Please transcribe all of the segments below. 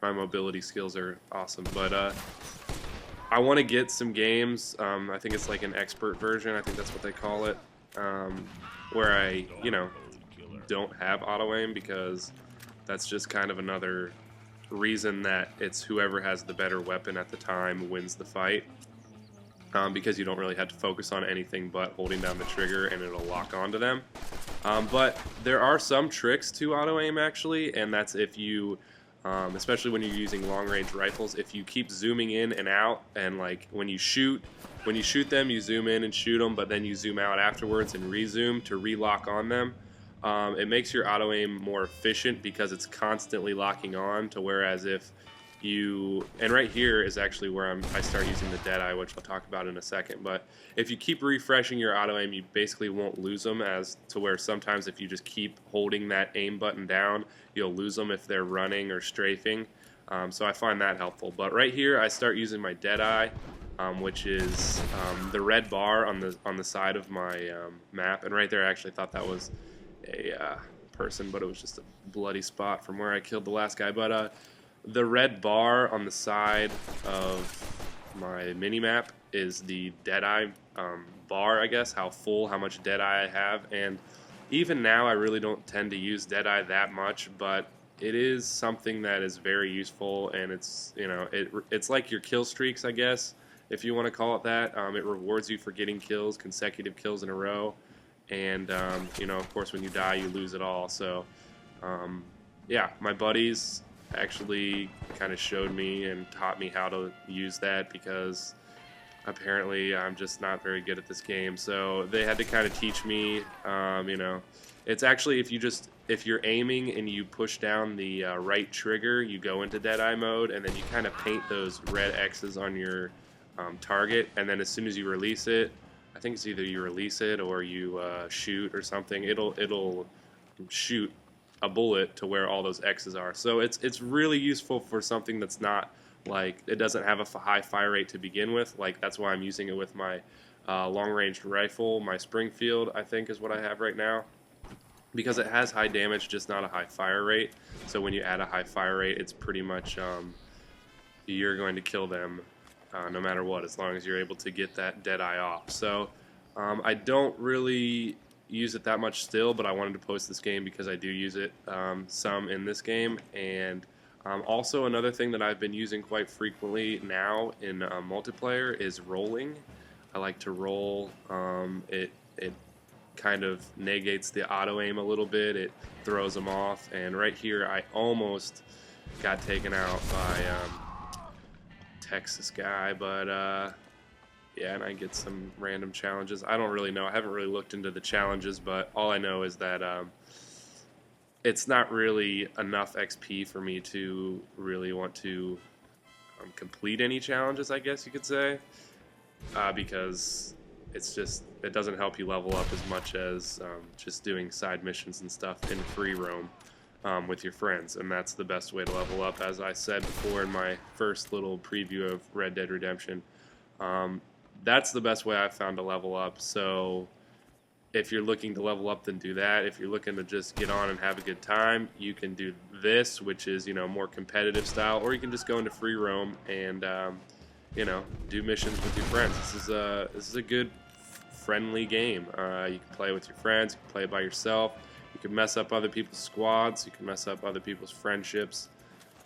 My mobility skills are awesome, but I want to get some games. I think it's like an expert version. I think that's what they call it, um, where I, don't have auto aim because that's just kind of another reason that it's whoever has the better weapon at the time wins the fight. Because you don't really have to focus on anything but holding down the trigger and it'll lock onto them. But there are some tricks to auto aim actually, and that's if you, especially when you're using long range rifles, if you keep zooming in and out, and like when you shoot them, you zoom in and shoot them, but then you zoom out afterwards and rezoom to re-lock on them. It makes your auto aim more efficient because it's constantly locking on. To whereas if and right here is actually where I start using the Deadeye, which I'll talk about in a second. But if you keep refreshing your auto aim, you basically won't lose them. As to where sometimes if you just keep holding that aim button down, you'll lose them if they're running or strafing. So I find that helpful. But right here, I start using my Deadeye, which is the red bar on the side of my map. And right there, I actually thought that was a person, but it was just a bloody spot from where I killed the last guy. But the red bar on the side of my mini-map is the Deadeye bar, I guess, how much Deadeye I have. And even now, I really don't tend to use Deadeye that much, but it is something that is very useful, and it's, it's like your kill streaks, I guess, if you want to call it that. It rewards you for getting kills, consecutive kills in a row, and, of course, when you die, you lose it all. So, yeah, my buddies actually kind of showed me and taught me how to use that because apparently I'm just not very good at this game. So they had to kind of teach me. It's actually if you're aiming and you push down the right trigger, you go into Deadeye mode, and then you kind of paint those red X's on your target, and then as soon as you release it, I think it's either you release it or you shoot or something. It'll shoot a bullet to where all those X's are. So it's really useful for something that's not like, it doesn't have a high fire rate to begin with. Like, that's why I'm using it with my long range rifle. My Springfield, I think, is what I have right now, because it has high damage, just not a high fire rate. So when you add a high fire rate, it's pretty much you're going to kill them no matter what, as long as you're able to get that Deadeye off. So I don't really use it that much still, but I wanted to post this game because I do use it some in this game. And also another thing that I've been using quite frequently now in multiplayer is rolling. I like to roll. It kind of negates the auto aim a little bit. It throws them off. And right here, I almost got taken out by Texas guy, but yeah, and I get some random challenges. I don't really know. I haven't really looked into the challenges, but all I know is that it's not really enough XP for me to really want to complete any challenges, I guess you could say, because it doesn't help you level up as much as just doing side missions and stuff in free roam with your friends, and that's the best way to level up, as I said before in my first little preview of Red Dead Redemption. That's the best way I've found to level up. So if you're looking to level up, then do that. If you're looking to just get on and have a good time, you can do this, which is more competitive style, or you can just go into free roam and do missions with your friends. This is a good friendly game. You can play with your friends, you can play it by yourself, you can mess up other people's squads, you can mess up other people's friendships.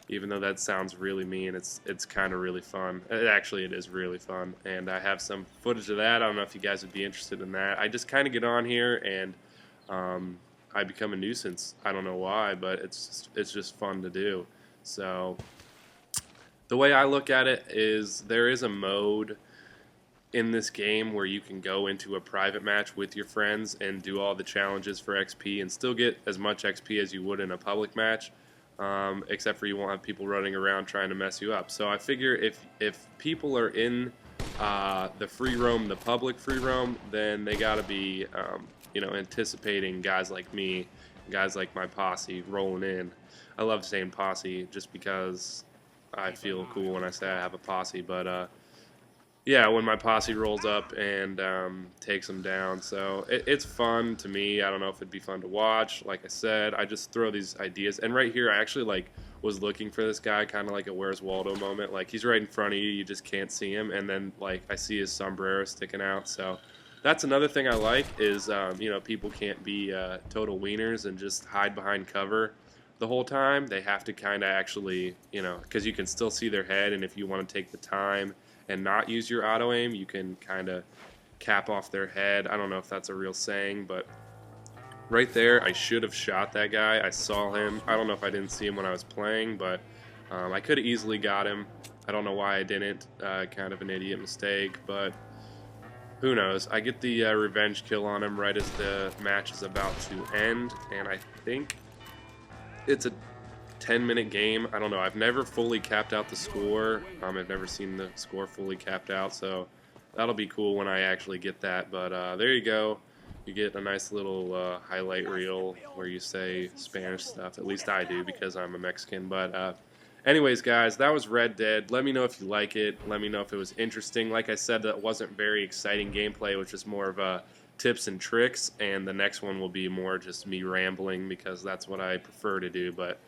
Even though that sounds really mean, it's kind of really fun. It is really fun, and I have some footage of that. I don't know if you guys would be interested in that. I just kind of get on here and I become a nuisance. I don't know why, but it's just fun to do. So the way I look at it is there is a mode in this game where you can go into a private match with your friends and do all the challenges for XP and still get as much XP as you would in a public match. Except for you won't have people running around trying to mess you up. So I figure if people are in the free roam, the public free roam, then they got to be anticipating guys like me, guys like my posse rolling in. I love saying posse just because I feel cool when I say I have a posse. But yeah, when my posse rolls up and takes them down. So it's fun to me. I don't know if it'd be fun to watch. Like I said, I just throw these ideas. And right here, I actually like was looking for this guy, kind of like a Where's Waldo moment. Like he's right in front of you, you just can't see him, and then like I see his sombrero sticking out. So that's another thing I like is you know, people can't be total wieners and just hide behind cover the whole time. They have to kind of actually, you know, because you can still see their head, and if you want to take the time and not use your auto aim, you can kind of cap off their head. I don't know if that's a real saying, but right there, I should have shot that guy. I saw him. I don't know if I didn't see him when I was playing, but I could have easily got him. I don't know why I didn't. Kind of an idiot mistake, but who knows. I get the revenge kill on him right as the match is about to end, and I think it's a 10-minute game. I don't know. I've never fully capped out the score. I've never seen the score fully capped out, so that'll be cool when I actually get that. But there you go. You get a nice little highlight reel where you say Spanish stuff. At least I do because I'm a Mexican. But anyways, guys, that was Red Dead. Let me know if you like it. Let me know if it was interesting. Like I said, that wasn't very exciting gameplay, which is more of a tips and tricks. And the next one will be more just me rambling because that's what I prefer to do. But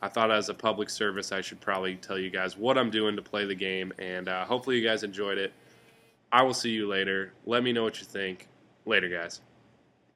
I thought as a public service, I should probably tell you guys what I'm doing to play the game. And hopefully you guys enjoyed it. I will see you later. Let me know what you think. Later, guys.